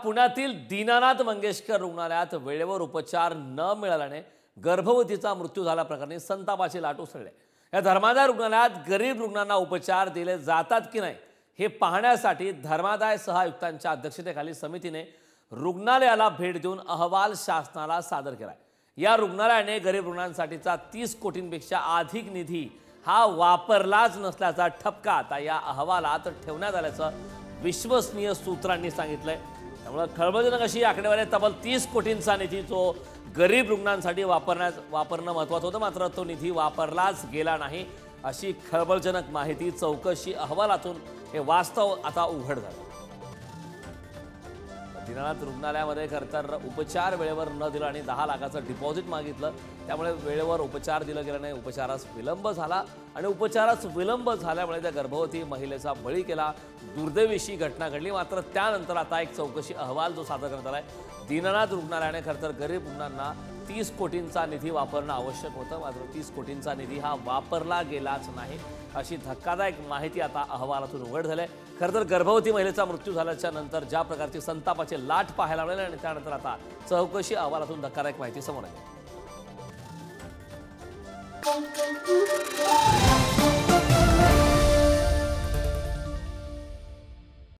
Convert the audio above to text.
पुण्यातील दीनानाथ मंगेशकर रुग्णालयात वेळेवर उपचार न मिळाल्याने गर्भवतीचा मृत्यू झाल्याप्रकरणी संतापाची लाट उसळली। या धर्मादाय रुग्णालयात गरीब रुग्णांना उपचार दिले जातात की नाही हे पाहण्यासाठी धर्मादाय सहआयुक्तांच्या अध्यक्षतेखाली समितीने रुग्णालयाला भेट देऊन अहवाल शासनाला सादर केलाय। या रुग्णालयाने गरीब रुग्णांसाठीचा 30 कोटींपेक्षा अधिक निधी हा वापरलाच नसल्याचा ठपका आता या अहवालात ठेवण्यात आल्याचं विश्वसनीय सूत्रांनी सांगितलंय। त्यामुळे खळबळजनक अशी आकडेवारी तब्बल 30 कोटींचा निधी जो गरीब रुग्णांसाठी वापरणं महत्त्वाचं होतं, मात्र तो निधी वापरलाच गेला नाही अशी खळबळजनक माहिती चौकशी अहवालातून हे वास्तव आता उघड झालं। दीनानाथ रुग्णालयामध्ये खरतर उपचार वेळेवर न दिला आणि 10 लाखाचं डिपॉझिट मागितलं, त्यामुळे वेळेवर उपचार दिला गेला नाही, उपचारास विलंब झाला आणि उपचारास विलंब झाल्यामुळे त्या गर्भवती महिलेचा बळी गेला। दुर्दैवीची घटना घडली। मात्र त्यानंतर आता एक चौकशी अहवाल जो सादर करण्यात आलाय, दीनानाथ रुग्णालयाने खरतर गरीब रुग्णांना 30 कोटींचा निधी वापरणं आवश्यक होतं, मात्र 30 कोटींचा निधी हा वापरला गेलाच नाही अशी धक्कादायक माहिती आता अहवालातून उघड झाली। खरतर गर्भवती महिलेचा मृत्यू झाल्याच्या नंतर ज्या प्रकारची संतापाची लाट पाहायला मिळाली आणि त्यानंतर आता चौकशी अहवालातून धक्कादायक माहिती समोर आली।